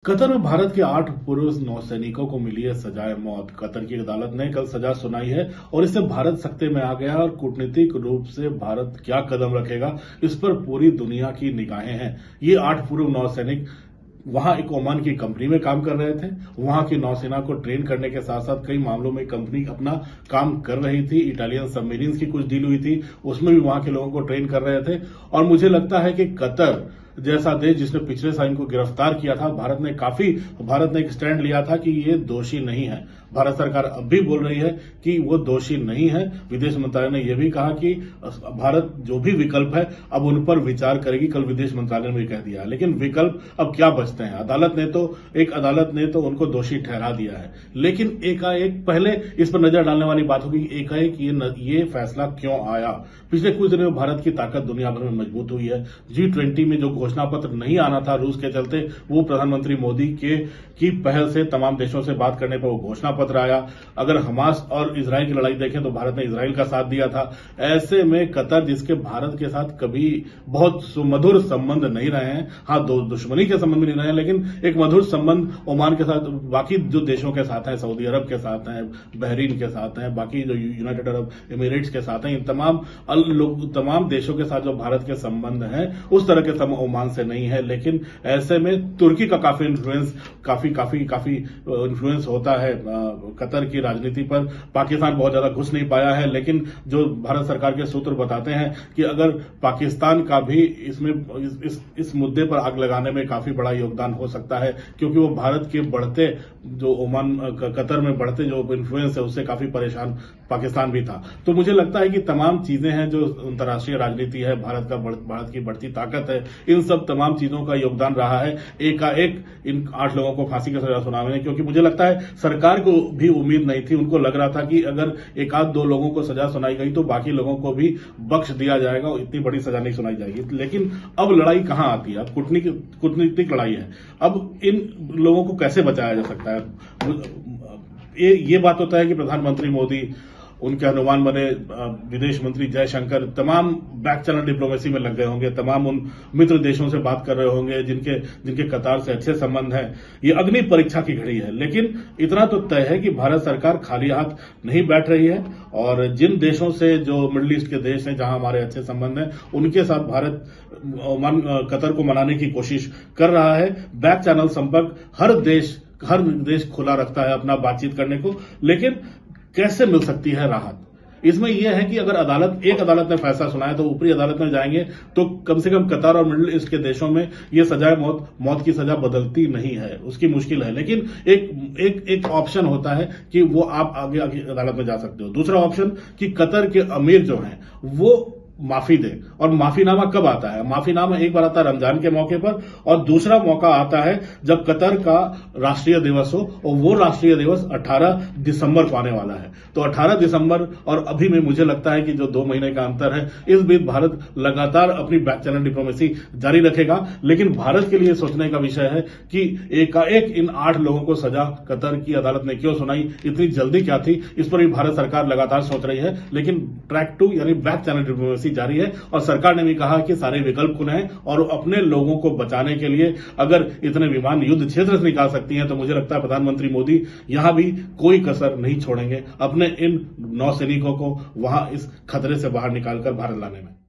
Qatar में भारत के 8 पूर्व नौसैनिकों को मिली है सजाए मौत। कतर की अदालत ने कल सजा सुनाई है और इससे भारत सख्ते में आ गया और कूटनीतिक रूप से भारत क्या कदम रखेगा, इस पर पूरी दुनिया की निगाहें हैं। ये 8 पूर्व नौसैनिक वहां एक ओमान की कंपनी में काम कर रहे थे। वहां की नौसेना को ट्रेन करने के साथ साथ कई मामलों में कंपनी अपना काम कर रही थी। इटालियन सबमरीन्स की कुछ डील हुई थी, उसमें भी वहां के लोगों को ट्रेन कर रहे थे। और मुझे लगता है कि कतर जैसा देश जिसने पिछले साल इनको गिरफ्तार किया था, भारत ने एक स्टैंड लिया था कि ये दोषी नहीं है। भारत सरकार अब भी बोल रही है कि वो दोषी नहीं है। विदेश मंत्रालय ने यह भी कहा कि भारत जो भी विकल्प है अब उन पर विचार करेगी। कल विदेश मंत्रालय ने भी कह दिया। लेकिन विकल्प अब क्या बचते हैं? अदालत ने तो उनको दोषी ठहरा दिया है। लेकिन एकाएक पहले इस पर नजर डालने वाली बात होगी, एकाएक ये फैसला क्यों आया? पिछले कुछ दिनों में भारत की ताकत दुनिया भर में मजबूत हुई है। G20 में जो घोषणा पत्र नहीं आना था रूस के चलते, वो प्रधानमंत्री मोदी की पहल से तमाम देशों से बात करने पर वो घोषणा पत्र आया। अगर हमास और इजराइल की लड़ाई देखें तो भारत ने इजराइल का साथ दिया था। ऐसे में कतर, जिसके भारत के साथ कभी बहुत सुमधुर संबंध नहीं रहे हैं, हाँ दुश्मनी के संबंध नहीं रहे हैं, लेकिन एक मधुर संबंध ओमान के साथ, बाकी जो देशों के साथ है, सऊदी अरब के साथ है, बहरीन के साथ है, बाकी जो यूनाइटेड अरब एमिरेट्स के साथ है, इन तमाम देशों के साथ जो भारत के संबंध है उस तरह के संबंध ओमान से नहीं है। लेकिन ऐसे में तुर्की का काफी इन्फ्लुएंस होता है कतर की राजनीति पर। पाकिस्तान बहुत ज्यादा घुस नहीं पाया है, लेकिन जो भारत सरकार के सूत्र बताते हैं कि अगर पाकिस्तान का भी इस मुद्दे पर आग लगाने में काफी बड़ा योगदान हो सकता है, क्योंकि वो भारत के बढ़ते जो कतर में बढ़ते जो इन्फ्लुएंस है उससे काफी परेशान पाकिस्तान भी था। तो मुझे लगता है कि तमाम चीजें हैं, जो अंतर्राष्ट्रीय राजनीति है, भारत की बढ़ती ताकत है, इन सब तमाम चीजों का योगदान रहा है एकाएक इन 8 लोगों को फांसी की सजा सुनाने में। क्योंकि मुझे लगता है सरकार को भी उम्मीद नहीं थी। उनको लग रहा था कि अगर एक आध दो लोगों को सजा सुनाई गई तो बाकी लोगों को भी बख्श दिया जाएगा और इतनी बड़ी सजा नहीं सुनाई जाएगी। लेकिन अब लड़ाई कहां आती है? अब कूटनीतिक लड़ाई है। अब इन लोगों को कैसे बचाया जा सकता है? ये बात होता है कि प्रधानमंत्री मोदी, उनके अनुमान बने विदेश मंत्री जयशंकर तमाम बैक चैनल डिप्लोमेसी में लग गए होंगे, तमाम उन मित्र देशों से बात कर रहे होंगे जिनके कतार से अच्छे संबंध हैं। ये अग्नि परीक्षा की घड़ी है। लेकिन इतना तो तय है कि भारत सरकार खाली हाथ नहीं बैठ रही है और जिन देशों से, जो मिडिल ईस्ट के देश हैं जहां हमारे अच्छे संबंध हैं, उनके साथ भारत कतर को मनाने की कोशिश कर रहा है। बैक चैनल संपर्क हर देश खुला रखता है अपना बातचीत करने को। लेकिन कैसे मिल सकती है राहत? इसमें यह है कि अगर एक अदालत ने फैसला सुनाया तो ऊपरी अदालत में जाएंगे तो कम से कम कतर और मिडिल ईस्ट के देशों में यह सजाए मौत की सजा बदलती नहीं है, उसकी मुश्किल है। लेकिन एक ऑप्शन होता है कि वो आप आगे अदालत में जा सकते हो। दूसरा ऑप्शन कि कतर के अमीर जो हैं वो माफी दे। और माफीनामा कब आता है? माफीनामा एक बार आता है रमजान के मौके पर, और दूसरा मौका आता है जब कतर का राष्ट्रीय दिवस हो, और वो राष्ट्रीय दिवस 18 दिसंबर को आने वाला है। तो 18 दिसंबर और अभी में मुझे लगता है कि जो 2 महीने का अंतर है, इस बीच भारत लगातार अपनी बैक चैनल डिप्लोमेसी जारी रखेगा। लेकिन भारत के लिए सोचने का विषय है कि एकाएक इन 8 लोगों को सजा कतर की अदालत ने क्यों सुनाई, इतनी जल्दी क्या थी? इस पर भी भारत सरकार लगातार सोच रही है। लेकिन ट्रैक 2 यानी बैक चैनल डिप्लोमेसी जारी है और सरकार ने भी कहा कि सारे विकल्प खुले हैं और अपने लोगों को बचाने के लिए अगर इतने विमान युद्ध क्षेत्र से निकाल सकती हैं तो मुझे लगता है प्रधानमंत्री मोदी यहां भी कोई कसर नहीं छोड़ेंगे अपने इन नौसैनिकों को वहां इस खतरे से बाहर निकालकर भारत लाने में।